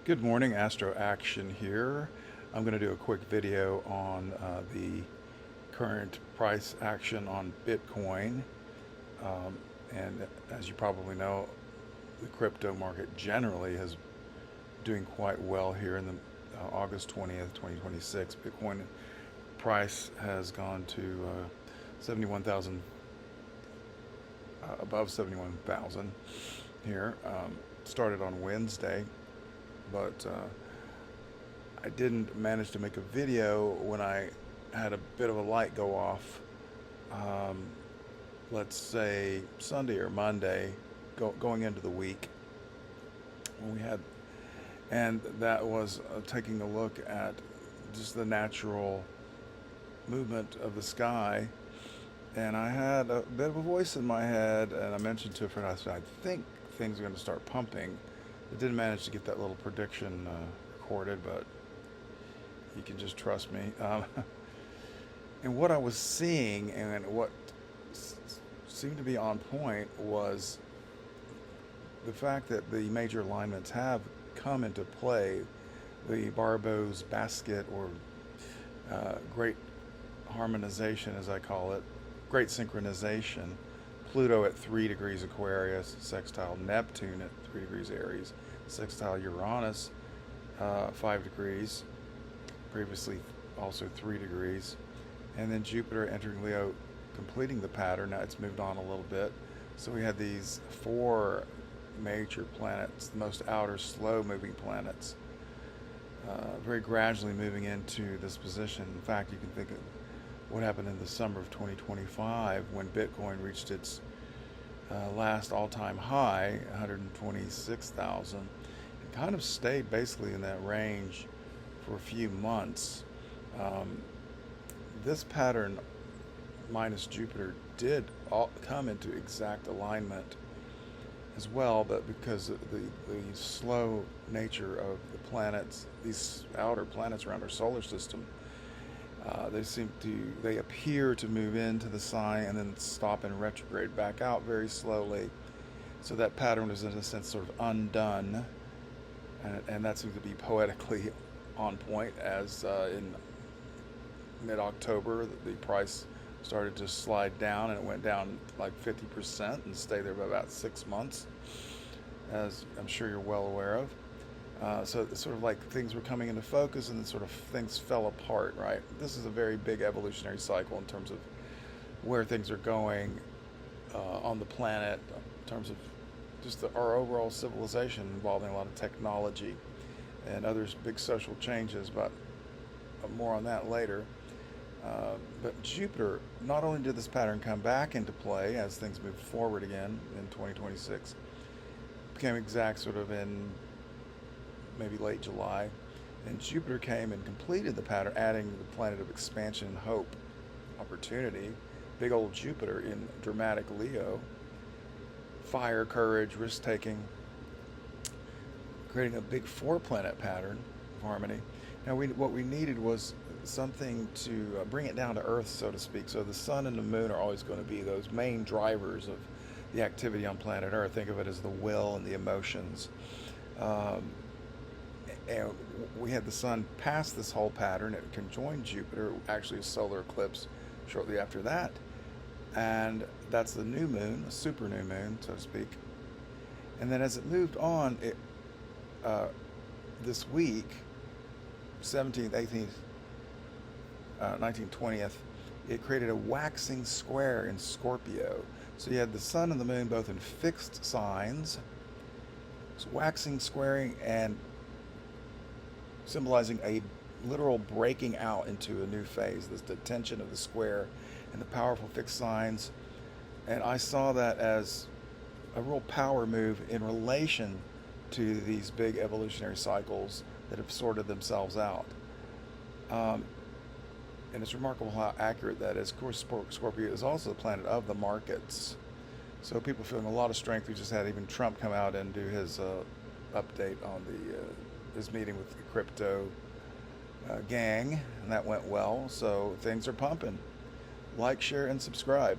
Good morning, Astro Action here. I'm going to do a quick video on the current price action on Bitcoin. Um, and as you probably know, the crypto market generally is doing quite well here in the August 20th, 2026. Bitcoin price has gone to 71,000, above 71,000 here. Started on Wednesday, but I didn't manage to make a video when I had a bit of a light go off, um, let's say Sunday or Monday, going into the week when we had, and that was taking a look at just the natural movement of the sky. And I had a bit of a voice in my head, and I mentioned to a friend, I said, I think things are going to start pumping. I didn't manage to get that little prediction recorded, but you can just trust me. And what I was seeing and what seemed to be on point was the fact that the major alignments have come into play. The Barbo's basket, or great harmonization, as I call it, great synchronization. Pluto at 3 degrees Aquarius, sextile Neptune at 3 degrees Aries, sextile Uranus 5 degrees, previously also 3 degrees, and then Jupiter entering Leo, completing the pattern. Now it's moved on a little bit. So we had these 4 major planets, the most outer, slow-moving planets, very gradually moving into this position. In fact, you can think of what happened in the summer of 2025 when Bitcoin reached its last all-time high, 126,000, and kind of stayed basically in that range for a few months. This pattern, minus Jupiter, did come into exact alignment as well, but because of the slow nature of the planets, these outer planets around our solar system, they appear to move into the sign and then stop and retrograde back out very slowly. So that pattern is in a sense sort of undone, and that seems to be poetically on point, as in mid-October the price started to slide down, and it went down like 50% and stayed there for about 6 months, as I'm sure you're well aware of. So it's sort of like things were coming into focus, and then sort of things fell apart, right? This is a very big evolutionary cycle in terms of where things are going on the planet, in terms of just our overall civilization, involving a lot of technology and other big social changes, but more on that later. But Jupiter, not only did this pattern come back into play as things moved forward again in 2026, became exact sort of in maybe late July, and Jupiter came and completed the pattern, adding the planet of expansion and hope, opportunity, big old Jupiter in dramatic Leo, fire, courage, risk-taking, creating a big 4-planet pattern of harmony. Now, what we needed was something to bring it down to earth, so to speak. So the sun and the moon are always going to be those main drivers of the activity on planet Earth. Think of it as the will and the emotions. And we had the sun pass this whole pattern. It conjoined Jupiter, actually a solar eclipse shortly after that. And that's the new moon, a super new moon, so to speak. And then as it moved on, this week, 17th, 18th, 19th, 20th, it created a waxing square in Scorpio. So you had the sun and the moon both in fixed signs, so waxing, squaring, and symbolizing a literal breaking out into a new phase, this detention of the square and the powerful fixed signs. And I saw that as a real power move in relation to these big evolutionary cycles that have sorted themselves out. And it's remarkable how accurate that is. Of course, Scorpio is also the planet of the markets. So people feeling a lot of strength. We just had even Trump come out and do his update on his meeting with the crypto gang, and that went well. So things are pumping. Like, share, and subscribe.